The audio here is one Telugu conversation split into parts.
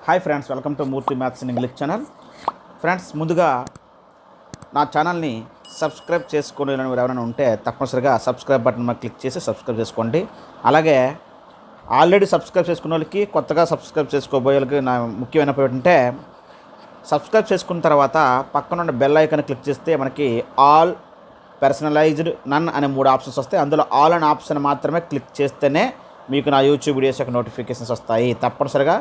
Hi friends, welcome to Murthy maths in English channel. Friends, ముందుగా నా ఛానల్ని సబ్స్క్రైబ్ చేసుకోండి. మీరు ఎవరైనా ఉంటే తప్పనిసరిగా సబ్స్క్రైబ్ బటన్ మీద క్లిక్ చేసి సబ్స్క్రైబ్ చేసుకోండి. అలాగే ఆల్రెడీ సబ్స్క్రైబ్ చేసుకున్న వాళ్ళకి, కొత్తగా సబ్స్క్రైబ్ చేసుకోబోయే వాళ్ళకి నా ముఖ్యమైన ఏంటంటే, సబ్స్క్రైబ్ చేసుకున్న తర్వాత పక్కన ఉన్న బెల్ ఐకాన్ క్లిక్ చేస్తే మనకి ఆల్, పర్సనలైజ్డ్, నన్ అనే 3 ఆప్షన్స్ వస్తాయి. అందులో ఆల్ అనే ఆప్షన్ మాత్రమే క్లిక్ చేస్తేనే మీకు నా యూట్యూబ్ వీడియోస్ యొక్క నోటిఫికేషన్స్ వస్తాయి. తప్పనిసరిగా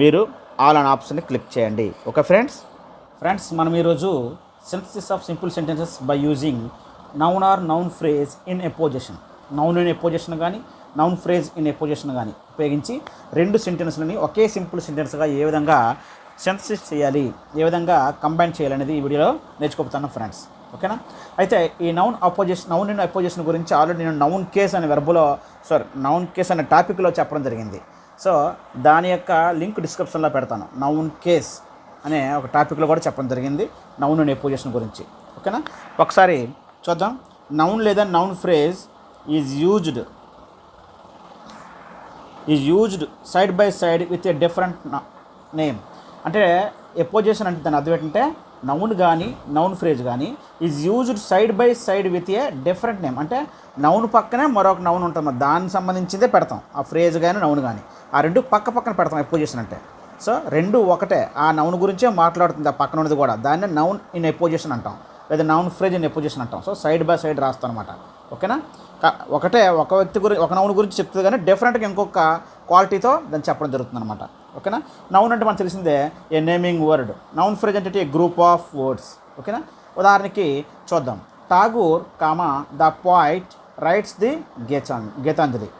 మీరు ఆల్ అనే ఆప్షన్ని క్లిక్ చేయండి. ఓకే ఫ్రెండ్స్, మనం ఈరోజు synthesis of simple sentences by using noun or noun phrase in apposition, noun in apposition కానీ నౌన్ ఫ్రేజ్ ఇన్ ఎపోజిషన్ కానీ ఉపయోగించి 2 సెంటెన్స్లని ఒకే సింపుల్ సెంటెన్స్గా ఏ విధంగా సింథసిస్ చేయాలి, ఏ విధంగా కంబైన్ చేయాలనేది ఈ వీడియోలో నేర్చుకోబోతున్నాను ఫ్రెండ్స్. ఓకేనా? అయితే ఈ నౌన్ ఇన్ అపోజిషన్ గురించి ఆల్రెడీ నేను నౌన్ కేస్ అనే నౌన్ కేస్ అనే టాపిక్లో చెప్పడం జరిగింది. సో దాని యొక్క లింక్ డిస్క్రిప్షన్లో పెడతాను. నౌన్ కేస్ అనే ఒక టాపిక్లో కూడా చెప్పడం జరిగింది నౌన్ ఇన్ అపోజిషన్ గురించి. ఓకేనా? ఒకసారి చూద్దాం. నౌన్ లేదా noun phrase is used side by side with a different name. అంటే ఎపోజిషన్ అంటే దాని అర్థం ఏంటంటే, నౌన్ కానీ నౌన్ ఫ్రేజ్ కానీ is used side by side with a different name. అంటే నౌన్ పక్కనే మరొక నౌన్ ఉంటుంది, దానికి సంబంధించిందే పెడతాం. ఆ ఫ్రేజ్ కానీ నౌన్ కానీ ఆ 2 పక్కన పెడతాం ఎపోజిషన్ అంటే. సో 2 ఒకటే, ఆ నౌన్ గురించే మాట్లాడుతుంది ఆ పక్కన ఉన్నది కూడా. దాన్ని నౌన్ ఇన్ ఎపోజిషన్ అంటాం, లేదా నౌన్ ఫ్రేజ్ ఇన్ ఎపోజిషన్ అంటాం. సో సైడ్ బై సైడ్ రాస్తాం అనమాట. ఓకేనా? ఒకటే ఒక వ్యక్తి గురించి, ఒక నౌన్ గురించి చెప్తుంది, కానీ డిఫరెంట్గా ఇంకొక క్వాలిటీతో దాన్ని చెప్పడం జరుగుతుంది అనమాట. ఓకేనా? నౌన్ అంటే మనకు తెలిసిందే a naming word. Noun phrase అంటే ఏ గ్రూప్ ఆఫ్ వర్డ్స్. ఓకేనా? ఉదాహరణకి చూద్దాం. Tagore the poet writes the Gitanjali,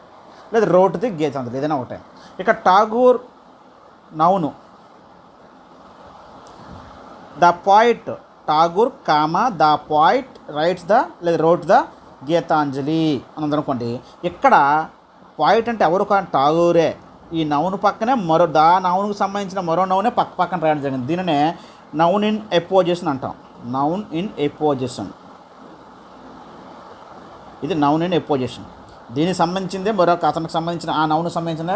లేదా రోట్ ది గీతాంజలి, ఏదైనా ఒకటే. ఇక Tagore noun, the poet Tagore the poet writes లేదా రోట్ ద గీతాంజలి అని అనుకోండి. ఇక్కడ పోయిట్ అంటే ఎవరు కానీ ఠాగూరే. ఈ నౌన్ పక్కనే నౌన్కు సంబంధించిన మరో నౌనే పక్కన రాయడం జరిగింది. దీనినే నౌన్ ఇన్ ఎపోజిషన్ అంటాం. నౌన్ ఇన్ ఎపోజిషన్, ఇది నౌన్ ఇన్ ఎపోజిషన్. దీనికి సంబంధించిందే అతనికి సంబంధించిన, ఆ నౌన్కి సంబంధించిన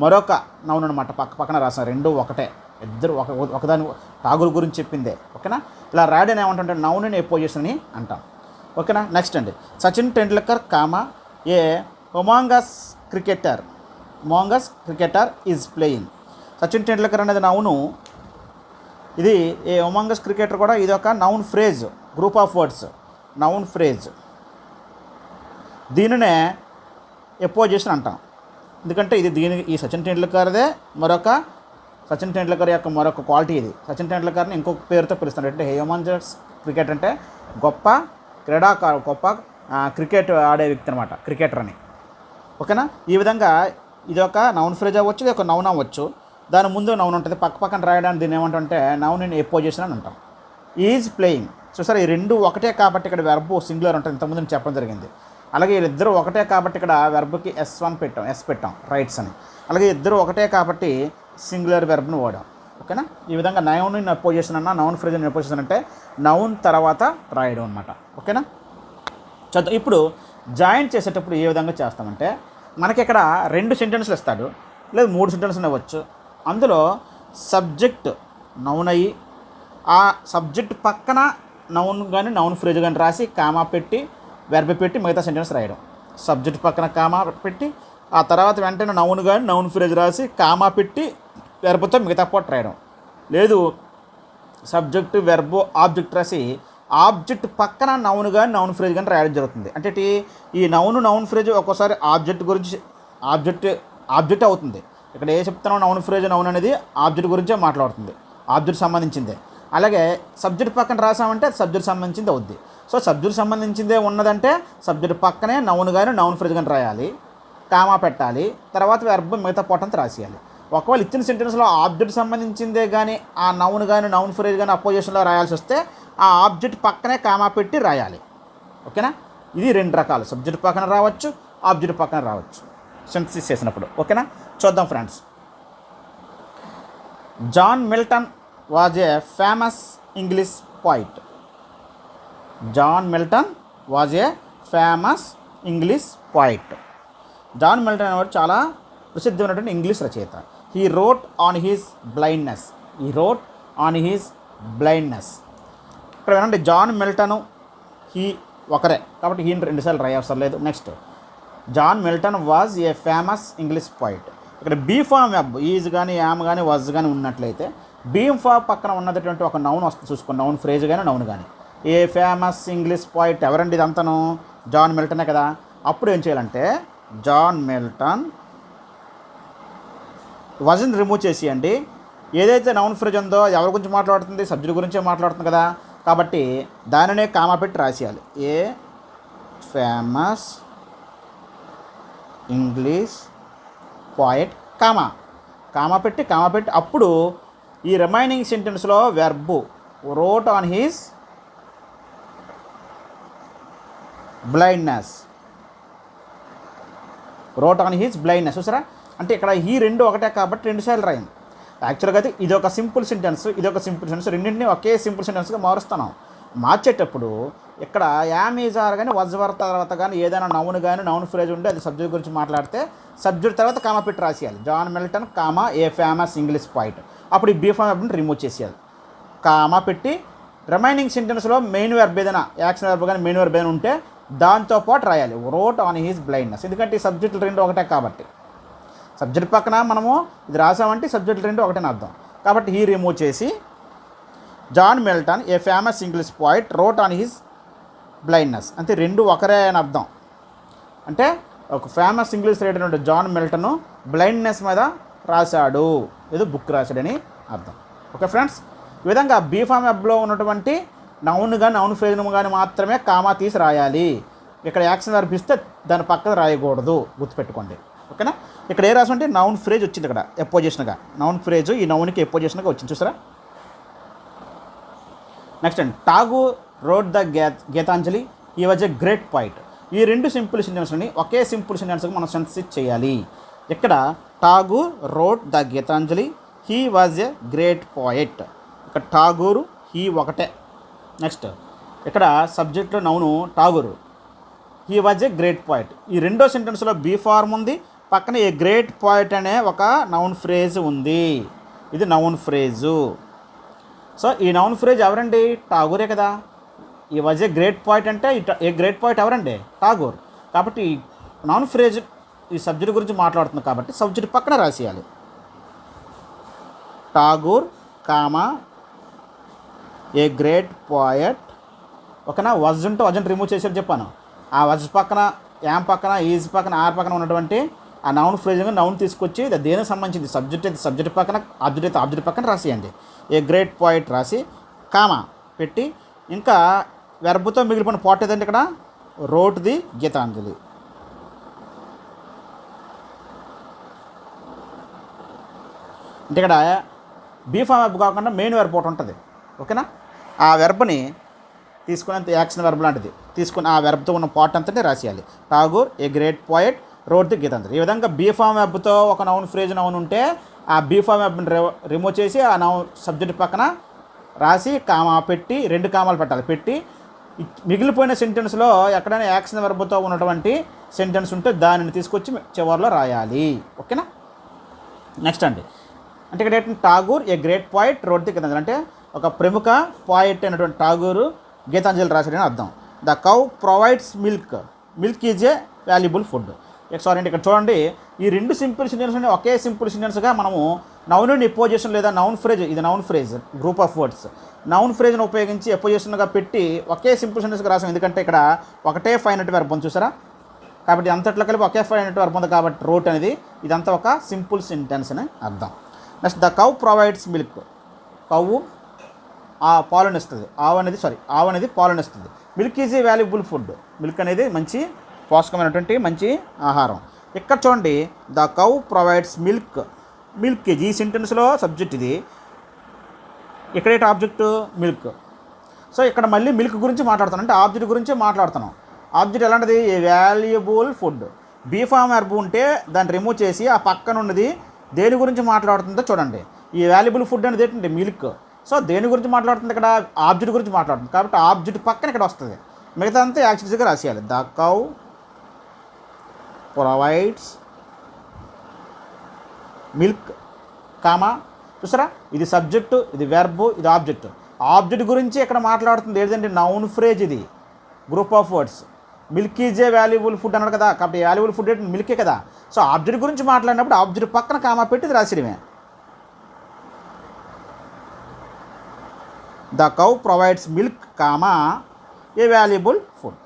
మరొక నౌన్ అనమాట. పక్కన రాసాం. 2 ఒకటే, ఇద్దరు ఒకదాని ఠాగూర్ గురించి చెప్పిందే. ఓకేనా? ఇలా రాయడం ఏమంటుంటే నౌన్ ఇన్ ఎపోజిషన్ అని అంటాం. ఓకేనా? నెక్స్ట్ అండి, Sachin Tendulkar a humongous cricketer is playing. Sachin Tendulkar అనేది నౌను. ఇది ఏ హుమాంగస్ క్రికెటర్ కూడా ఇది ఒక noun phrase, group of words, noun phrase. దీనినే ఎపోజిషన్ అంటాం. ఎందుకంటే ఈ సచిన్ టెండూల్కర్దే సచిన్ టెండూల్కర్ యొక్క మరొక క్వాలిటీ ఇది. సచిన్ టెండూల్కర్ని ఇంకొక పేరుతో పిలుస్తారు. అంటే హ్యూమన్స్ క్రికెట్ అంటే గొప్ప క్రీడాకారు, గొప్ప క్రికెట్ ఆడే వ్యక్తి అనమాట, క్రికెటర్ అని. ఓకేనా? ఈ విధంగా ఇది ఒక నౌన్ ఫ్రేజ్ అవ్వచ్చు, ఇది ఒక నౌన్ అవ్వచ్చు. దాని ముందు నౌన్ ఉంటుంది, పక్కన రాయడానికి దీన్ని ఏమంటుంటే నౌన్ ఇన్ ఎపోజిషన్ అని అంటాం. Is playing. చూసారా, ఈ 2 ఒకటే కాబట్టి ఇక్కడ వెర్బ్ సింగులర్ ఉంటుంది. ఇంతకుముందు నేను చెప్పడం జరిగింది. అలాగే వీళ్ళిద్దరూ ఒకటే కాబట్టి ఇక్కడ వెర్బ్కి ఎస్ పెట్టాం, రైట్స్ అని. అలాగే ఇద్దరు ఒకటే కాబట్టి సింగులర్ వెర్బ్ను వాడాం. ఓకేనా? ఈ విధంగా నౌన్ ఇన్ అపోజిషన్ అన్న, నౌన్ ఫ్రేజ్ ఇన్ అపోజిషన్ అంటే నౌన్ తర్వాత రాయడం అనమాట. ఓకేనా? చదువు. ఇప్పుడు జాయిన్ చేసేటప్పుడు ఏ విధంగా చేస్తామంటే, మనకి ఇక్కడ 2 సెంటెన్స్లు ఇస్తాడు, లేదు 3 సెంటెన్స్లు ఇవ్వచ్చు. అందులో సబ్జెక్ట్ నౌన్ అయ్యి, ఆ సబ్జెక్ట్ పక్కన నౌన్ కానీ నౌన్ ఫ్రేజ్ కానీ రాసి కామా పెట్టి వెర్బ్ పెట్టి మిగతా సెంటెన్స్ రాయడం. సబ్జెక్ట్ పక్కన కామా పెట్టి ఆ తర్వాత వెంటనే నౌన్ కానీ నౌన్ ఫ్రేజ్ రాసి కామా పెట్టి వెర్బ్తో మిగతా పాటు రాయడం. లేదు సబ్జెక్ట్ వెర్బ్ ఆబ్జెక్ట్ రాసి ఆబ్జెక్ట్ పక్కన నౌన్ కానీ నౌన్ ఫ్రేజ్ కానీ రాయడం జరుగుతుంది. అంటే ఈ నౌన్ ఫ్రేజ్ ఒక్కోసారి ఆబ్జెక్ట్ అవుతుంది. ఇక్కడ ఏ చెప్తానో నౌన్ ఫ్రేజ్ నౌన్ అనేది ఆబ్జెక్ట్ గురించే మాట్లాడుతుంది, ఆబ్జెక్ట్ సంబంధించిందే. అలాగే సబ్జెక్ట్ పక్కన రాసామంటే సబ్జెక్ట్ సంబంధించింది అవుద్ది. సో సబ్జెక్ట్ సంబంధించిందే ఉన్నదంటే సబ్జెక్ట్ పక్కనే నౌన్ కానీ నౌన్ ఫ్రేజ్ కానీ రాయాలి, కామా పెట్టాలి, తర్వాత వెర్బ్ మిగతా పాటంతా రాసేయాలి. ఒకవేళ ఇచ్చిన సెంటెన్స్లో ఆబ్జెక్ట్ సంబంధించిందే కానీ ఆ నౌన్ కానీ నౌన్ ఫ్రేజ్ కానీ అపోజిషన్లో రాయాల్సి వస్తే ఆ ఆబ్జెక్ట్ పక్కనే కామా పెట్టి రాయాలి. ఓకేనా? ఇది 2 రకాలు, సబ్జెక్ట్ పక్కన రావచ్చు, ఆబ్జెక్ట్ పక్కన రావచ్చు సింథసిస్ చేసినప్పుడు. ఓకేనా? చూద్దాం friends. John Milton was a famous English poet. John Milton was a famous English poet. John Milton అనేవాడు చాలా ప్రసిద్ధమైనటువంటి ఇంగ్లీష్ రచయిత. He wrote on his blindness. He wrote on his blindness. ఇక్కడ వినండి, జాన్ మిల్టన్ హీ ఒకరే కాబట్టి హీ రెండుసార్లు రాయ అవసరం లేదు. Next, John Milton was a famous English poet. ఇక్కడ బీ ఫామ్ వెబ్ ఈజ్ కానీ యామ్ కానీ వాజ్ కానీ ఉన్నట్లయితే బీమ్ ఫామ్ పక్కన ఉన్నటువంటి ఒక నౌన్ వస్తుంది చూసుకోండి, నౌన్ ఫ్రేజ్ కానీ నౌన్ కానీ. ఏ ఫేమస్ ఇంగ్లీష్ పోయిట్ ఎవరండి ఇదంతాను? జాన్ మిల్టనే కదా. అప్పుడు ఏం చేయాలంటే జాన్ మిల్టన్ వాజ్ని రిమూవ్ చేసేయండి. ఏదైతే నౌన్ ఫ్రేజ్ ఉందో ఎవరి గురించి మాట్లాడుతుంది? సబ్జెక్ట్ గురించే మాట్లాడుతుంది కదా. కాబట్టి దానినే కామా పెట్టి రాసేయాలి. A famous English poet comma పెట్టి అప్పుడు ఈ రిమైనింగ్ సెంటెన్స్లో verb wrote on his blindness. చూసారా? అంటే ఇక్కడ ఈ రెండు ఒకటే కాబట్టి రెండుసార్లు రాయింది. యాక్చువల్గా అయితే ఇది ఒక సింపుల్ సెంటెన్స్, రెండింటిని ఒకే సింపుల్ సెంటెన్స్గా మారుస్తున్నాం. మార్చేటప్పుడు ఇక్కడ యామ్ ఈజ్ ఆర్ కానీ వజ్ వర్ తర్వాత కానీ ఏదైనా నౌన్ కానీ నౌన్ ఫ్రేజ్ ఉంటే అది సబ్జెక్ట్ గురించి మాట్లాడితే సబ్జెక్ట్ తర్వాత కామా పెట్టి రాసేయాలి. John Milton comma a famous English poet. అప్పుడు ఈ బీ ఫామ్ వెర్బ్ని రిమూవ్ చేసేయాలి. కామా పెట్టి రిమైనింగ్ సెంటెన్స్లో మెయిన్ వెర్బ్ ఏదైనా యాక్షన్ వెర్బ్ కానీ మెయిన్ వెర్బ్ ఏదైనా ఉంటే దాంతోపాటు రాయాలి రోట్ ఆన్ హీస్ బ్లైండ్నెస్. ఎందుకంటే ఈ సబ్జెక్టులు రెండు ఒకటే కాబట్టి. సబ్జెక్ట్ పక్కన మనము ఇది రాసామంటే సబ్జెక్టులు రెండు ఒకటే అర్థం కాబట్టి హీ రిమూవ్ చేసి John Milton a famous English poet wrote on his blindness. అంటే రెండు ఒకరే అని అర్థం. అంటే ఒక ఫేమస్ ఇంగ్లీష్ రైటర్ ఉంటే జాన్ మిల్టన్ బ్లైండ్నెస్ మీద రాశాడు, ఏదో బుక్ రాశాడని అర్థం. ఓకే ఫ్రెండ్స్, ఈ విధంగా బీ ఫామ్ వెబ్లో ఉన్నటువంటి నౌన్ కానీ నౌన్ ఫ్రేజ్ కానీ మాత్రమే కామా తీసి రాయాలి. ఇక్కడ యాక్షన్ వర్బ్ ఇస్తే దాని పక్కన రాయకూడదు, గుర్తుపెట్టుకోండి. ఓకేనా? ఇక్కడ ఏ రాసుంటే నౌన్ ఫ్రేజ్ వచ్చింది, ఇక్కడ ఎపోజిషన్గా నౌన్ ఫ్రేజ్ ఈ నౌన్కి ఎపోజిషన్గా వచ్చింది. చూసారా? నెక్స్ట్ అండి, ఠాగూర్ రోట్ ద గీతాంజలి ఈ వాజ్ ఎ గ్రేట్ పోయిట్. ఈ రెండు సింపుల్ సెంటెన్స్ని ఒకే సింపుల్ సెంటెన్స్గా మనం సెన్సిస్ చేయాలి. ఇక్కడ Tagore wrote the Gitanjali he was a great poet. ఇక్కడ ఠాగూర్ హీ ఒకటే. నెక్స్ట్ ఇక్కడ సబ్జెక్ట్లో noun Tagore, he was a great poet. ఈ రెండో సెంటెన్స్లో బీ ఫార్మ్ ఉంది, పక్కన ఏ గ్రేట్ పోయిట్ అనే ఒక నౌన్ ఫ్రేజ్ ఉంది. ఇది నౌన్ ఫ్రేజు. సో ఈ నౌన్ ఫ్రేజ్ ఎవరండి? ఠాగూరే కదా. ఈ వాజ్ ఏ గ్రేట్ పోయిట్ అంటే ఏ గ్రేట్ పోయిట్ ఎవరండి? ఠాగూర్. కాబట్టి నౌన్ ఫ్రేజ్ ఈ సబ్జెక్ట్ గురించి మాట్లాడుతుంది కాబట్టి సబ్జెక్ట్ పక్కన రాసేయాలి. Tagore comma a great poet. ఓకేనా? వజ్ ఉంటే వజ్ని రిమూవ్ చేసేది చెప్పాను. ఆ వజ్ పక్కన యామ్ పక్కన ఈజ్ పక్కన ఆర్ పక్కన ఉన్నటువంటి ఆ నౌన్ ఫ్రేజ్గా నౌన్ తీసుకొచ్చి దేనికి సంబంధించింది సబ్జెక్ట్ అయితే సబ్జెక్ట్ పక్కన, ఆబ్జెక్ట్ అయితే ఆబ్జెక్ట్ పక్కన రాసేయండి. ఏ గ్రేట్ పోయిట్ రాసి కామా పెట్టి ఇంకా వెర్బ్తో మిగిలిపోయిన పార్ట్ ఏదంటే ఇక్కడ రోట్ ది గీతాంజలి. అంటే ఇక్కడ బీ ఫామ్ వెర్బ్ కాకుండా మెయిన్ వెర్బ్ ఒకటి ఉంటుంది. ఓకేనా? ఆ వెర్బ్ని తీసుకుని యాక్షన్ వెర్బ్ లాంటిది తీసుకుని ఆ వెర్బ్తో ఉన్న పార్ట్ అంతనే రాసేయాలి. Tagore a great poet wrote the Gitanjali. ఈ విధంగా బీ ఫామ్ వెర్బ్తో ఒక నౌన్ ఫ్రేజ్ నౌన్ ఉంటే ఆ బీ ఫామ్ వెర్బ్ని రిమూవ్ చేసి ఆ నౌన్ సబ్జెక్ట్ పక్కన రాసి కామా పెట్టి రెండు కామాలు పెట్టాలి. పెట్టి మిగిలిపోయిన సెంటెన్స్లో ఎక్కడైనా యాక్షన్ వెర్బ్తో ఉన్నటువంటి సెంటెన్స్ ఉంటే దానిని తీసుకొచ్చి చివరిలో రాయాలి. ఓకేనా? నెక్స్ట్ అండి, అంటే ఇక్కడ ఏంటంటే Tagore a great poet wrote the Gitanjali అంటే ఒక ప్రముఖ పోయిట్ అయినటువంటి ఠాగూర్ గీతాంజలి రాశాడని అర్థం. The cow provides milk, milk is a valuable food. Sorry అండి, ఇక్కడ చూడండి ఈ రెండు సింపుల్ సెంటెన్స్ని ఒకే సింపుల్ సెంటెన్స్గా మనము నౌన్ ఎపోజిషన్ లేదా నౌన్ ఫ్రేజ్, ఇది noun phrase group of words, noun ఫ్రేజ్ను ఉపయోగించి ఎపోజిషన్గా పెట్టి ఒకే సింపుల్ సెంటెన్స్గా రాసాం. ఎందుకంటే ఇక్కడ ఒకటే ఫైనట్ వెర్బ్ ఉంది చూసారా? కాబట్టి అంతట్లో కలిపి ఒకే ఫైనట్ వెర్బ్ ఉంది కాబట్టి రోట్ అనేది ఇదంతా ఒక సింపుల్ సెంటెన్స్ అని అర్థం. Next the cow provides milk, cow ఆ పాలనిస్తుంది, ఆవు అనేది పాలనిస్తుంది. Milk is a valuable food, milk అనేది మంచి పోషకమైనటువంటి మంచి ఆహారం. ఇక్కడ చూడండి the cow provides milk, milk ఈ సెంటెన్స్లో సబ్జెక్ట్ ఇది, ఇక్కడేంటి ఆబ్జెక్టు మిల్క్. సో ఇక్కడ మళ్ళీ మిల్క్ గురించి మాట్లాడుతున్నాం, అంటే ఆబ్జెక్ట్ గురించి మాట్లాడుతున్నాం. ఆబ్జెక్ట్ ఎలాంటిది? A valuable food. Be form verb ఉంటే దాన్ని రిమూవ్ చేసి ఆ పక్కన ఉన్నది దేని గురించి మాట్లాడుతుందో చూడండి. ఈ వాల్యుబుల్ ఫుడ్ అనేది ఏంటంటే మిల్క్. సో దేని గురించి మాట్లాడుతుంది? ఇక్కడ ఆబ్జెక్ట్ గురించి మాట్లాడుతుంది కాబట్టి ఆబ్జెక్ట్ పక్కన ఇక్కడ వస్తుంది. మిగతా అంతా యాక్చువల్గా రాసేయాలి. The cow provides milk comma. చూసారా, ఇది సబ్జెక్టు, ఇది వెర్బు, ఇది ఆబ్జెక్టు. ఆబ్జెక్ట్ గురించి ఇక్కడ మాట్లాడుతుంది ఏంటంటే నౌన్ ఫ్రేజ్, ఇది group of words. Milk is a valuable food అన్నాడు కదా, కాబట్టి వాల్యుబుల్ ఫుడ్ ఏంటి, మిల్కే కదా. సో ఆబ్జెక్ట్ గురించి మాట్లాడినప్పుడు ఆబ్జెక్ట్ పక్కన కామా పెట్టి ఇది రాసిడమే. The cow provides milk comma a valuable food.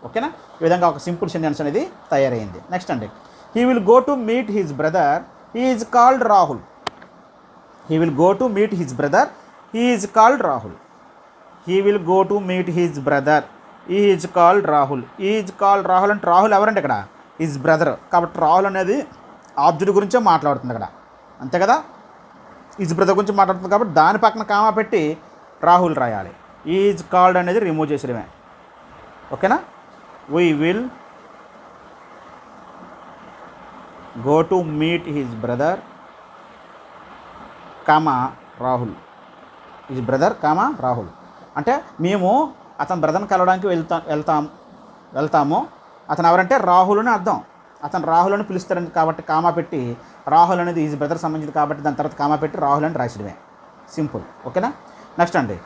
ఓకేనా, ఈ విధంగా ఒక సింపుల్ సెంటెన్స్ అనేది తయారైంది. నెక్స్ట్ అండి, he will go to meet his brother, he is called Rahul. He will go to meet his brother, he is called Rahul. He will go to meet his brother, he is called Rahul. Is called Rahul అంటే రాహుల్ ఎవరంటే ఇక్కడ హిజ్ బ్రదర్, కాబట్టి రాహుల్ అనేది ఆబ్జెక్ట్ గురించే మాట్లాడుతుంది అక్కడ, అంతే కదా. హిజ్ బ్రదర్ గురించి మాట్లాడుతుంది కాబట్టి దాని పక్కన కామా పెట్టి రాహుల్ రాయాలి. ఈజ్ కాల్డ్ అనేది రిమూవ్ చేసేయడమే. ఓకేనా, we will go to meet his brother comma Rahul. His brother comma Rahul అంటే మేము అతని బ్రదర్ని కలవడానికి వెళ్తాము. అతను ఎవరంటే రాహుల్ అని అర్థం. అతను రాహుల్ అని పిలుస్తారని కాబట్టి కామా పెట్టి రాహుల్ అనేది హిజ్ బ్రదర్ సంబంధించింది కాబట్టి దాని తర్వాత కామా పెట్టి రాహుల్ అని రాసిడమే. సింపుల్. ఓకేనా, నెక్స్ట్ అండి,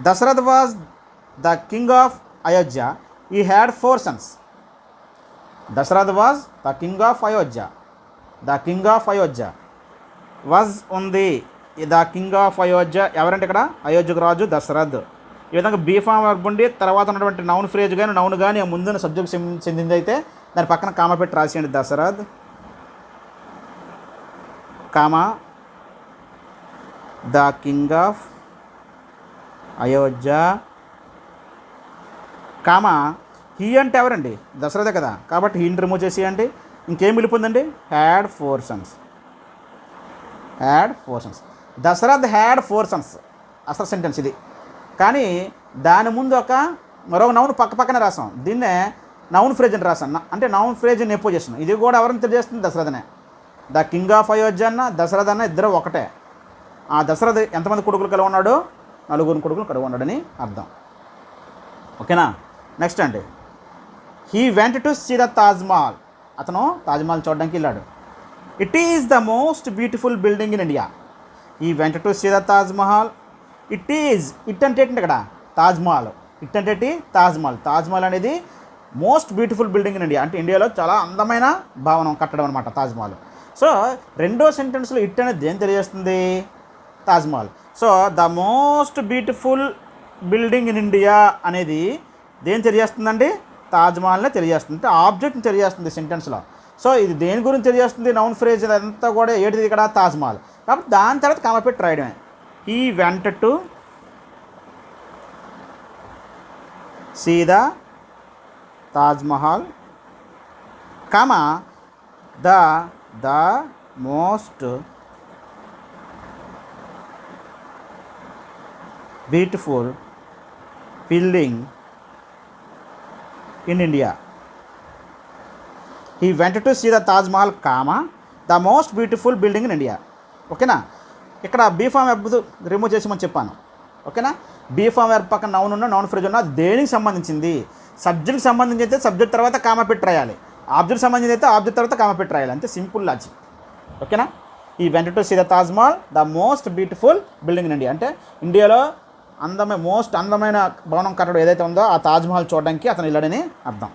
Dasharath was the king of Ayodhya, he had 4 sons. Dasharath was the king of Ayodhya. The king of Ayodhya was ఉంది. ద కింగ్ ఆఫ్ అయోధ్య ఎవరంటే ఇక్కడ అయోధ్యకు రాజు దశరథ్. ఈ విధంగా బీఫామ్ వర్బ్ ఉండి తర్వాత ఉన్నటువంటి నౌన్ ఫ్రేజ్ కానీ నౌన్ కానీ ముందున్న సబ్జెక్ట్ చెందింది అయితే దాని పక్కన కామా పెట్టి రాసేయండి. Dasharath comma the king of Ayodhya comma he అంటే ఎవరండి దశరథే కదా, కాబట్టి హీని రిమూవ్ చేసేయండి. ఇంకేం మిలిపోయిందండి, had 4 sons. Had 4 sons. Dasharath had 4 sons అసలు సెంటెన్స్ ఇది. కానీ దాని ముందు మరో నౌన్ పక్కన రాసాం, దీన్నే నౌన్ ఫ్రేజ్ అని రాసాను. అంటే నౌన్ ఫ్రేజ్ నెప్పో చేస్తున్నాం. ఇది కూడా ఎవరిని తెలియజేస్తుంది, దశరథనే. ద కింగ్ ఆఫ్ అయోధ్య అన్న దశరథ్ అన్న ఇద్దరు ఒకటే. ఆ దశరథ్ ఎంతమంది కొడుకులు కలిగి ఉన్నాడు, 4 కొడుకులు కలిగి ఉన్నాడని అర్థం. ఓకేనా, నెక్స్ట్ అండి, he went to see the Taj Mahal. అతను తాజ్మహల్ చూడడానికి వెళ్ళాడు. It is the most beautiful building in India. He went to see the Taj Mahal. It is, it అంటే ఏంటి ఇక్కడ తాజ్మహల్. ఇట్ అంటే ఏంటి తాజ్మహల్. తాజ్మహల్ అనేది most beautiful building in India అంటే ఇండియాలో చాలా అందమైన భవనం కట్టడం అనమాట తాజ్మహల్. సో రెండో సెంటెన్స్లో ఇట్ అనేది దేని తెలియజేస్తుంది, Taj Mahal. So the most beautiful building in India అనేది దేని తెలియజేస్తుందండి, తాజ్మహల్నే తెలియజేస్తుంది. అంటే ఆబ్జెక్ట్ని తెలియజేస్తుంది సెంటెన్స్లో. సో ఇది దేని గురించి తెలియజేస్తుంది, నౌన్ ఫ్రేజ్ అంతా కూడా ఏంటిది ఇక్కడ తాజ్మహల్. కాబట్టి దాని తర్వాత కామా పెట్టి రాయడమే. He went to see the Taj Mahal comma the most beautiful building in India. He went to see the Taj Mahal comma the most beautiful building in India. ఓకేనా, ఇక్కడ బీఫామ్ వెర్బ్ రిమూవ్ చేసామని చెప్పాను. ఓకేనా, బీఫామ్ వెర్బ్ పక్కన నౌన్ ఉన్న నౌన్ ఫ్రేజ్ ఉన్న దేనికి సంబంధించింది, సబ్జెక్ట్కి సంబంధించి అయితే సబ్జెక్ట్ తర్వాత కామా పెట్టి రాయాలి, ఆబ్జెక్ట్ సంబంధించి అయితే ఆబ్జెక్ట్ తర్వాత కామా పెట్టి రాయాలి. అంతే, సింపుల్ లాజిక్. ఓకేనా, ఈ went to see the Taj Mahal the most beautiful building in India అంటే ఇండియాలో మోస్ట్ అందమైన భవనం కట్టడం ఏదైతే ఉందో ఆ తాజ్మహల్ చూడడానికి అతను వెళ్ళాడని అర్థం.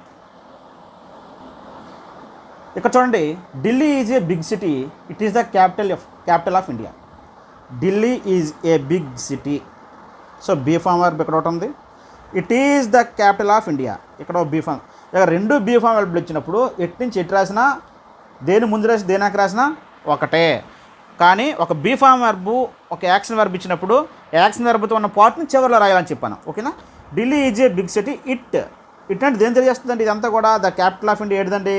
ఇక్కడ చూడండి, Delhi is a big city, it is the capital of India. Delhi is a big city. So be form verb ఇక్కడ ఒకటి ఉంది, it is the capital of India. ఇక్కడ బీఫామ్, ఇక్కడ 2 బీఫామ్ వర్బ్లు ఇచ్చినప్పుడు ఎటు నుంచి ఎటు రాసినా దేని ముందు రాసి దేనికి రాసినా ఒకటే. కానీ ఒక బీఫామ్ వర్బు ఒక యాక్షన్ వర్బ్ ఇచ్చినప్పుడు యాక్షన్ వర్బ్తో ఉన్న పార్ట్ని చివరిలో రాయాలని చెప్పాను. ఓకేనా, Delhi is a big city. It అంటే దేని తెలియజేస్తుందండి, ఇదంతా కూడా ద క్యాపిటల్ ఆఫ్ ఇండియా ఏదండి,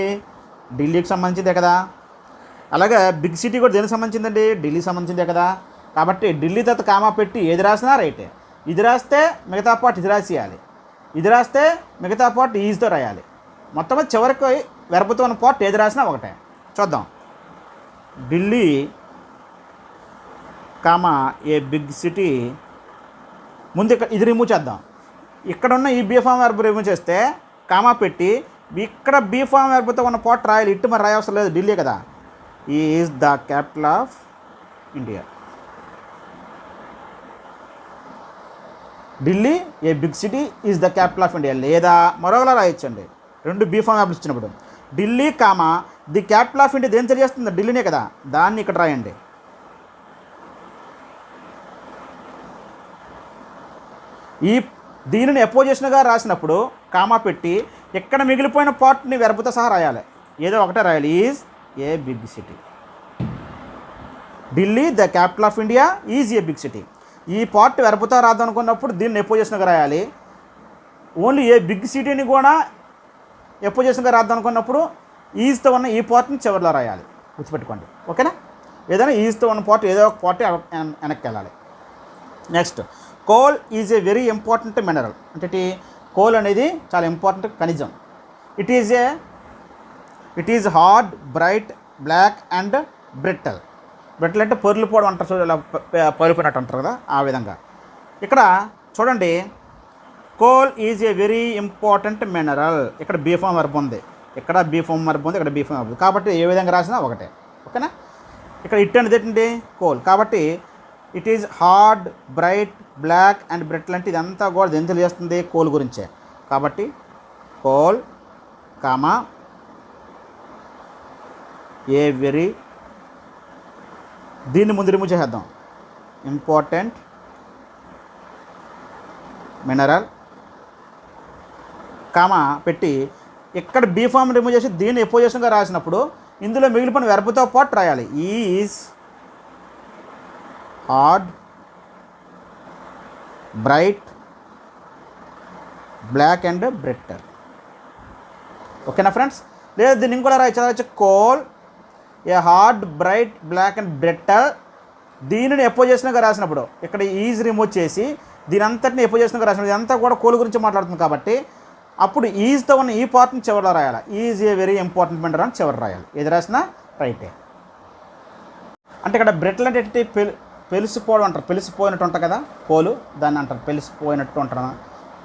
ఢిల్లీకి సంబంధించిందే కదా. అలాగే బిగ్ సిటీ కూడా దేనికి సంబంధించిందండి, ఢిల్లీకి సంబంధించిందే కదా. కాబట్టి ఢిల్లీ తర్వాత కామా పెట్టి ఏది రాసినా రైటే. ఇది రాస్తే మిగతా పార్ట్ ఇది రాసేయాలి, ఇది రాస్తే మిగతా పార్ట్ ఈజ్తో రాయాలి. మొత్తం చివరికి వెర్బతో ఉన్న పార్ట్ ఏది రాసినా ఒకటే. చూద్దాం, Delhi comma a big city. ముందు ఇది రిమూవ్ చేద్దాం. ఇక్కడ ఉన్న ఈ బీఫామ్ వెర్బ్ రిమూవ్ చేస్తే కామా పెట్టి ఇక్కడ బీఫామ్ వెర్బ్తో ఉన్న పార్ట్ రాయాలి. ఇటు మరి రాయవసరం లేదు, ఢిల్లీ కదా. Is the capital of India. Delhi a big city is the capital of India. లేదా మరొకలా రాయొచ్చండి, రెండు బీ ఫామ్ యాప్లు ఇచ్చినప్పుడు Delhi comma the capital of India దేని తెలియజేస్తుంది, ఢిల్లీనే కదా, దాన్ని ఇక్కడ రాయండి. దీనిని అపోజిషన్గా రాసినప్పుడు కామా పెట్టి ఎక్కడ మిగిలిపోయిన పార్ట్ని వెర్బుతో సహా రాయాలి, ఏదో ఒకటే రాయాలి. Is a big city. Delhi the capital of India is a big city. ఈ పార్ట్ వెర్బుతో రాద్దాం అనుకున్నప్పుడు దీన్ని అపోజిషన్గా రాయాలి. ఓన్లీ ఏ బిగ్ సిటీని కూడా అపోజిషన్గా రాద్దాం అనుకున్నప్పుడు ఈజ్తో ఉన్న ఈ పార్ట్ని చివరిలో రాయాలి, గుర్తుపెట్టుకోండి. ఓకేనా, ఏదైనా ఈజ్తో ఉన్న పార్ట్ ఏదో ఒక పార్ట్ వెనక్కి వెళ్ళాలి. Next, coal is a very important mineral. అంటే కోల్ అనేది చాలా ఇంపార్టెంట్ ఖనిజం. It is hard, bright, black and brittle. Brittle అంటే పొర్లిపోవడం అంటారు, చూడ ఇలా పొరిపోయినట్టు అంటారు కదా, ఆ విధంగా. ఇక్కడ చూడండి, coal is a very important mineral. ఇక్కడ బీ ఫామ్ వర్బ్ ఉంది, ఇక్కడ బీ ఫామ్ వర్బ్ ఉంది, ఇక్కడ బీ ఫామ్ వర్బ్ ఉంది. కాబట్టి ఏ విధంగా రాసినా ఒకటే. ఓకేనా, ఇక్కడ ఇట్ అనేది ఏంటండి, కోల్. కాబట్టి it is hard, bright, black and brittle అంటే ఇదంతా కూడా దేని తెలియజేస్తుంది, కోల్ గురించే. కాబట్టి కోల్ కామా ఏ వెరీ, దీన్ని ముందు రిమూవ్ చేసేద్దాం, ఇంపార్టెంట్ మినరల్ కామా పెట్టి ఇక్కడ బీ ఫామ్ రిమూవ్ చేసి దీన్ని అపోజిషన్గా రాసినప్పుడు ఇందులో మిగిలిపోయిన వెర్బ్తో పాటు రాయాలి. Is hard, bright, black and brittle. ఓకేనా ఫ్రెండ్స్, లేదా దీన్ని ఇంకోలా రాయచ్చు, coal a hard, bright, black and brittle. దీనిని అపోజిషన్గా రాసినప్పుడు ఇక్కడ ఈజ్ రిమూవ్ చేసి దీని అంతటిని అపోజిషన్గా రాసినప్పుడు ఇదంతా కూడా కోల్ గురించి మాట్లాడుతుంది. కాబట్టి అప్పుడు ఈజ్తో ఉన్న ఈ పార్ట్ని చివరిలో రాయాలి. Is a very important mineral అని చివరి రాయాలి. ఏది రాసినా రైటే. అంటే ఇక్కడ బ్రిట్టల్ అంటే పెలిసిపోవడం అంటారు, పెలిసిపోయినట్టు ఉంటుంది కదా కోలు, దాన్ని అంటారు పెలిసిపోయినట్టు ఉంటారు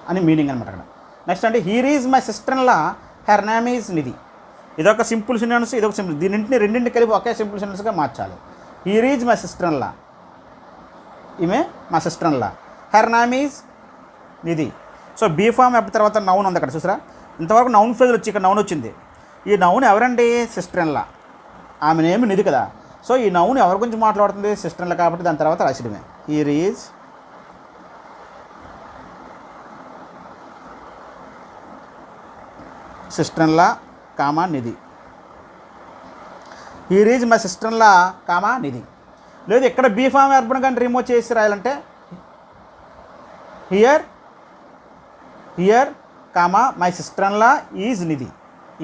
అని మీనింగ్ అనమాట అక్కడ. నెక్స్ట్ అంటే here is my sister in law, her name is Nidhi. ఇదొక సింపుల్ సెంటెన్స్, ఇదొక సింపుల్, దీనింటిని రెండింటిని కలిపి ఒకే సింపుల్ సెంటెన్స్గా మార్చాలి. Here is my sister in law, ఈమె మా sister in law. Her name is Nidhi. So be form అప్పుడు తర్వాత నౌన్ ఉంది అక్కడ, చూసారా. ఇంతవరకు నౌన్ ఫ్రేజ్ వచ్చి ఇక్కడ నౌన్ వచ్చింది. ఈ నౌన్ ఎవరండి, సిస్టర్ ఇన్ లా. ఆమె నేమ్ నిధి కదా. సో ఈ నౌన్ ఎవరి గురించి మాట్లాడుతుంది, సిస్టర్ ఇన్ లా. కాబట్టి దాని తర్వాత రాసిడమే here is sister in law comma Nidhi. Here is my sister in law comma Nidhi. లేదు ఇక్కడ బీ ఫామ్ వర్బ్ను కానీ రిమూవ్ చేసి రాయాలంటే here comma my sister in law is Nidhi,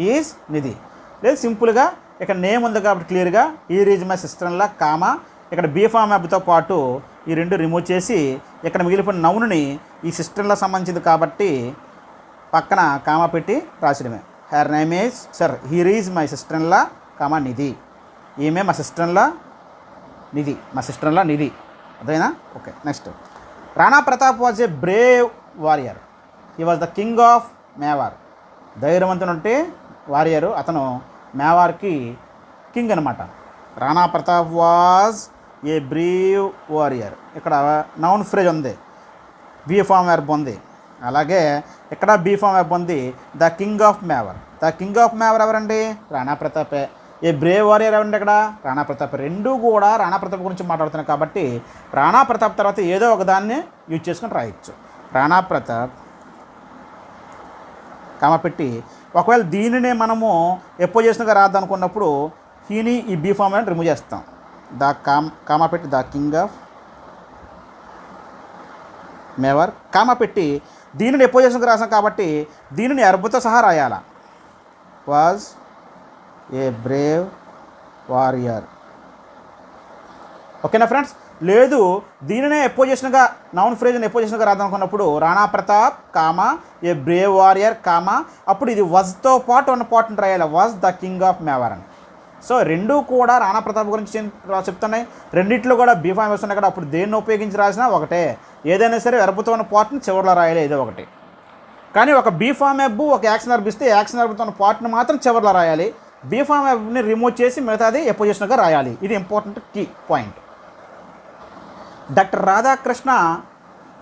is Nidhi. లేదు సింపుల్గా ఇక్కడ నేమ్ ఉంది కాబట్టి క్లియర్గా here is my sister in law comma ఇక్కడ బీ ఫామ్ వర్బ్తో పాటు ఈ రెండు రిమూవ్ చేసి ఇక్కడ మిగిలిపోయిన నౌన్ని ఈ సిస్టర్ ఇన్ లా సంబంధించింది కాబట్టి పక్కన కామా పెట్టి రాసడమే. Her name is here is my sister in law comma Nidhi. ఈమె మా సిస్టర్ ఇన్ లా నిధి, మా సిస్టర్ ఇన్ లా నిధి. అదేనా, okay. Next, Rana Pratap was a brave warrior. He was the king of Mewar. ధైర్యవంతుడు అంటే వారియరు, అతను మేవార్కి కింగ్ అనమాట. Rana Pratap was a brave warrior. ఇక్కడ నౌన్ ఫ్రేజ్ ఉంది, బీ ఫామ్ వర్బ్ ఉంది. అలాగే ఇక్కడ బీ ఫామ్ వర్బ్ ఉంది, the king of Mewar. The king of Mewar ఎవరండి, రాణా ప్రతాపే. ఏ బ్రేవ్ వారియర్ ఎవరండి ఇక్కడ, రాణా ప్రతాప్. రెండూ కూడా రాణా ప్రతాప్ గురించి మాట్లాడుతున్నాయి కాబట్టి రాణా ప్రతాప్ తర్వాత ఏదో ఒకదాన్ని యూజ్ చేసుకొని రాయొచ్చు. రాణా ప్రతాప్ కామ పెట్టి ఒకవేళ దీనినే మనము అపోజిషన్గా రాద్దాం అనుకున్నప్పుడు హీని ఈ బీ ఫామ్ అని రిమూవ్ చేస్తాం. ద కామ పెట్టి the king of Mewar comma పెట్టి దీనిని అపోజిషన్గా రాసాం కాబట్టి దీనిని వర్బ్తో సహా రాయాల. Was a brave warrior. ఓకేనా ఫ్రెండ్స్. లేదు దీనినే అపోజిషన్గా నౌన్ ఫ్రేజ్ని అపోజిషన్గా రాదనుకున్నప్పుడు Rana Pratap comma a brave warrior comma అప్పుడు ఇది వజ్తో పాటు ఉన్న పార్ట్ని రాయాలి, was the king of Mewar అని. సో రెండూ కూడా రాణా ప్రతాప్ గురించి చెప్తున్నాయి. రెండిట్లో కూడా బీ ఫామ్ వస్తున్నాయి కదా, అప్పుడు దేన్ని ఉపయోగించి రాసినా ఒకటే. ఏదైనా సరే వర్బ్తో ఉన్న పార్ట్ని చివరిలో రాయాలి, ఏదో ఒకటి. కానీ ఒక బీ ఫామ్ వర్బ్ ఒక యాక్షన్ వర్బ్ ఇస్తే యాక్షన్ వర్బ్తో ఉన్న పార్ట్ని మాత్రం చివరిలో రాయాలి. బీ ఫామ్ వర్బ్ని రిమూవ్ చేసి మిగతాది అపోజిషన్గా రాయాలి. ఇది important key point. Doctor Radhakrishna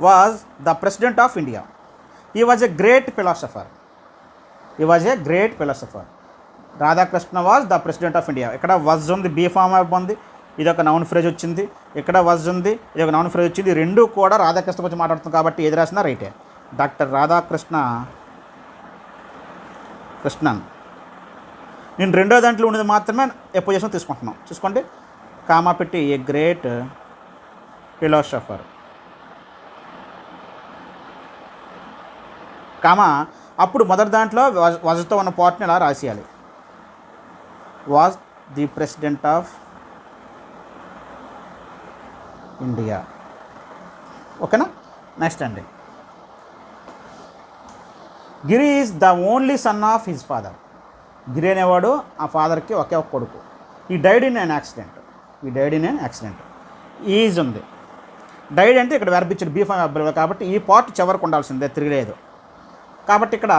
was the president of India. He was a great philosopher. Radhakrishna was the president of India. ఇక్కడ వాజ్ ఉంది, బీ ఫామ్ ఉంది, ఇది ఒక నౌన్ ఫ్రేజ్ వచ్చింది. ఇక్కడ వాజ్ ఉంది, ఇది ఒక నౌన్ ఫ్రేజ్ వచ్చింది. రెండు కూడా రాధాకృష్ణ గురించి మాట్లాడుతుంది కాబట్టి ఏది రాసినా రైటే. డాక్టర్ కృష్ణన్. నేను రెండో దాంట్లో ఉన్నది మాత్రమే పొజిషన్ తీసుకుంటున్నాం. చూసుకోండి, కామా పెట్టి ఏ గ్రేట్ ఫిలాసఫర్, కామా అప్పుడు మొదటి దాంట్లో వాజ్తో ఉన్న పార్ట్ని ఇలా రాసేయాలి. Was the president of India. ఓకేనా. నెక్స్ట్ అండి, Giri is the only son of his father. Giri అనేవాడు ఆ ఫాదర్కి ఒకే ఒక కొడుకు. He died in an accident. Is ఉంది, డైడ్ అంటే ఇక్కడ వెర్బ్ ఇచ్చాడు, బీ ఫామ్ వెర్బ్ కాబట్టి ఈ పార్ట్ చివరికి ఉండాల్సిందే, తిరగలేదు కాబట్టి ఇక్కడ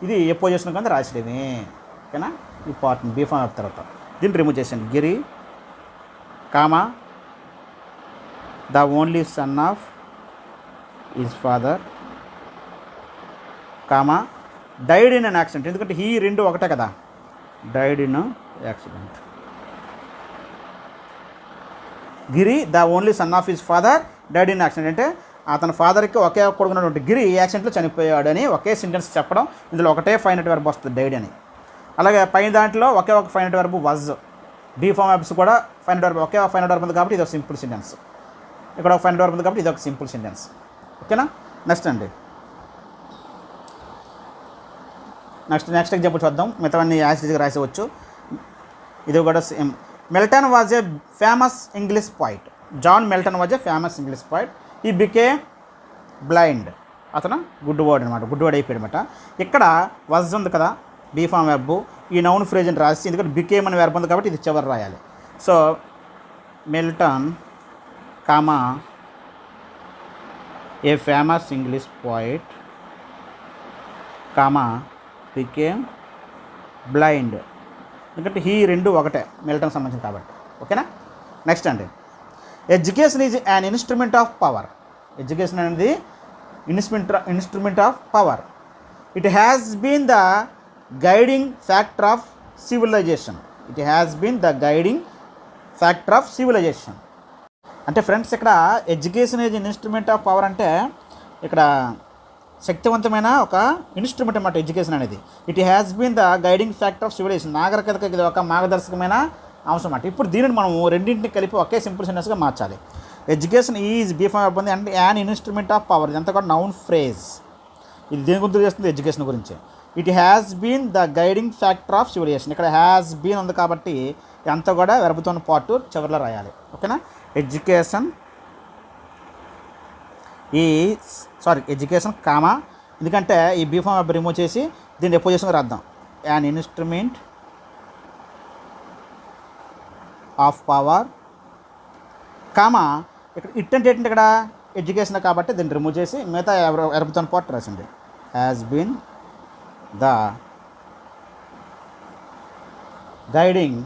ఇది పొజిషన్ కింద రాసేది. ఓకేనా. ఈ పార్ట్ని బీ ఫామ్ వెర్బ్ తర్వాత దీన్ని రిమూవ్ చేసాను. Giri comma the only son of his father comma died in an accident. ఎందుకంటే ఈ రెండు ఒకటే కదా, died in accident. Giri the only son of his father died in accident అంటే అతని ఫాదర్కి ఒకే కొడుకున్నటువంటి గిరి ఈ యాక్సిడెంట్లో చనిపోయాడని ఒకే సెంటెన్స్ చెప్పడం. ఇందులో ఒకటే ఫైనట్ వెర్బ్ వస్తుంది, డైడ్ అని. అలాగే పైన దాంట్లో ఒకే ఒక finite verb was. Be form verbs కూడా ఫైనట్ వెర్బ్, ఒకే ఒక ఫైనట్ వెర్బ్ ఉంది కాబట్టి ఇది ఒక సింపుల్ సెంటెన్స్. ఇక్కడ ఒక ఫైనట్ వెర్బ్ ఉంది కాబట్టి ఇది ఒక సింపుల్ సెంటెన్స్. ఓకేనా. నెక్స్ట్ ఎగ్జాంపుల్ చూద్దాం. మిగతావన్నీ యాసిడ్గా రాసేవచ్చు. ఇది కూడా same. Milton was a famous English poet. John Milton was a famous English poet. He became blind. అతను గుడ్ వర్డ్ అయిపోయాడు అనమాట. ఇక్కడ వాజ్ ఉంది కదా, బీ ఫామ్ వెర్బ్, ఈ నౌన్ ఫ్రేజ్ అని రాసి, ఎందుకంటే బికేమ్ అని వెర్బ్ ఉంది కాబట్టి ఇది చివరి రాయాలి. So Milton comma a famous English poet comma became blind. ఎందుకంటే ఈ రెండు ఒకటే, మిల్టన్ సంబంధించింది కాబట్టి. ఓకేనా. Next education is an instrument of power. Education అనేది instrument of power. It has been the guiding factor of civilisation. అంటే ఫ్రెండ్స్, ఇక్కడ education is instrument of power అంటే ఇక్కడ శక్తివంతమైన ఒక ఇన్స్ట్రుమెంట్ అన్నమాట ఎడ్యుకేషన్ అనేది. It has been the guiding factor of civilisation. నాగరికతకి ఇది ఒక మార్గదర్శకమైన అంశం అన్నమాట. ఇప్పుడు దీనిని మనము రెండింటిని కలిపి ఒకే సింపుల్ సెంటెన్స్గా మార్చాలి. Education is be form verb ఉంది అంటే యాన్ ఇన్స్ట్రుమెంట్ ఆఫ్ పవర్. ఇదంతా కూడా నౌన్ ఫ్రేజ్. ఇది దేని గురించి చేస్తుంది? ఎడ్యుకేషన్ గురించి. It has been the guiding factor of civilization. ఇక్కడ హ్యాస్ బీన్ ఉంది కాబట్టి అంతా కూడా వెర్బ్తో పాటు చివరిలో రాయాలి. ఓకేనా. ఎడ్యుకేషన్ కామా, ఎందుకంటే ఈ బీ ఫామ్ వెర్బ్ రిమూవ్ చేసి దీన్ని పొజిషన్గా రాద్దాం. An instrument of power comma, ఇక్కడ ఇట్ అంటే ఏంటంటే ఇక్కడ ఎడ్యుకేషన్ కాబట్టి దీన్ని రిమూవ్ చేసి మిగతా వెర్బ్తో పాటు రాసింది. Has been the guiding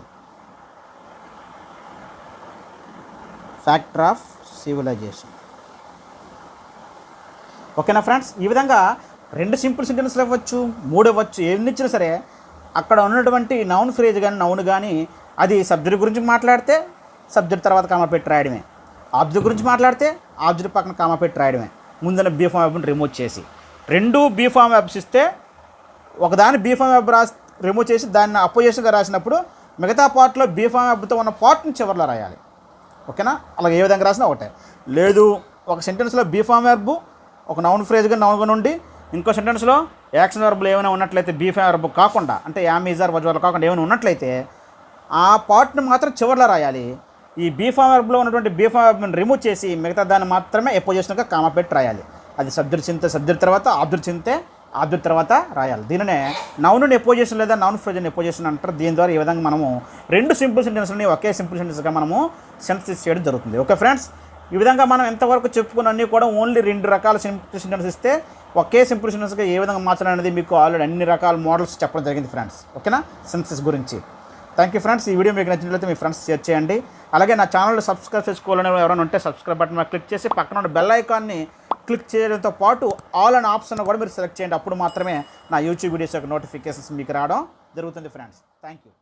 factor of civilization. ఓకేనా ఫ్రెండ్స్. ఈ విధంగా రెండు సింపుల్ సెంటెన్స్లు ఇవ్వచ్చు, మూడు ఇవ్వచ్చు, ఎన్ని ఇచ్చినా సరే అక్కడ ఉన్నటువంటి నౌన్ ఫ్రేజ్ కానీ నౌన్ కానీ అది సబ్జెక్ట్ గురించి మాట్లాడితే సబ్జెక్ట్ తర్వాత కామా పెట్టి రాయడమే, ఆబ్జెక్ట్ గురించి మాట్లాడితే ఆబ్జెక్ట్ పక్కన కామా పెట్టి రాయడమే. ముందున్న బీ ఫామ్ వెర్బ్ని రిమూవ్ చేసి, రెండు బీ ఫామ్ వెర్బ్స్ ఇస్తే ఒకదాని బీ ఫామ్ వెర్బ్ రిమూవ్ చేసి దాన్ని అపోజిషన్గా రాసినప్పుడు మిగతా పార్ట్లో బీ ఫామ్ వెర్బ్తో ఉన్న పార్ట్ని చివరిలో రాయాలి. ఓకేనా. అలాగే ఏ విధంగా రాసినా ఒకటే. లేదు ఒక సెంటెన్స్లో బీ ఫామ్ వెర్బ్ ఒక నౌన్ ఫ్రేజ్గా నౌన్గా నుండి ఇంకో సెంటెన్స్లో యాక్షన్ వెర్బ్లు ఏమైనా ఉన్నట్లయితే బీ ఫామ్ వెర్బ్ కాకుండా, అంటే am is are was were కాకుండా ఏమైనా ఉన్నట్లయితే ఆ పార్ట్ని మాత్రం చివరిలో రాయాలి. ఈ బీ ఫామ్ వెర్బ్లో ఉన్నటువంటి బీ ఫామ్ వెర్బ్ని రిమూవ్ చేసి మిగతా దాన్ని మాత్రమే పొజిషన్గా కామా పెట్టి రాయాలి. అది సబ్జెక్ట్ చింతే సబ్జెక్ట్ తర్వాత, ఆబ్జెక్ట్ చింతే ఆబ్జెక్ట్ తర్వాత రాయాలి. దీనినే నౌన్ ఎపోజిషన్ లేదా నౌన్ ఫ్రేజ్ ఎపోజిషన్ అంటారు. దీని ద్వారా ఈ విధంగా మనము రెండు సింపుల్ సెంటెన్స్ని ఒకే సింపుల్ సెంటెన్స్గా మనము సింథసిస్ చేయడం జరుగుతుంది. ఓకే ఫ్రెండ్స్, ఈ విధంగా మనం ఎంతవరకు చెప్పుకున్నన్నీ కూడా ఓన్లీ రెండు రకాల సింపుల్ సెంటెన్స్ ఇస్తే ఒకే సింపుల్ సెంటెన్స్గా ఏ విధంగా మార్చాలనేది మీకు ఆల్రెడీ అన్ని రకాల మోడల్స్ చెప్పడం జరిగింది ఫ్రెండ్స్. ఓకేనా, సింథసిస్ గురించి. Thank you friends. ఈ వీడియో మీకు నచ్చినట్లయితే మీ ఫ్రెండ్స్ షేర్ చేయండి. అలాగే నా ఛానల్ సబ్స్క్రైబ్ చేసుకోవాలని ఎవరైనా ఉంటే సబ్స్క్రైబ్ బటన్ మీద క్లిక్ చేసి పక్కన ఉన్న బెల్ ఐకాన్ని క్లిక్ చేయడంతో పాటు ఆల్ అనే ఆప్షన్ కూడా మీరు సెలెక్ట్ చేయండి. అప్పుడు మాత్రమే నా యూట్యూబ్ వీడియోస్ యొక్క నోటిఫికేషన్స్ మీకు రావడం జరుగుతుంది ఫ్రెండ్స్. Thank you.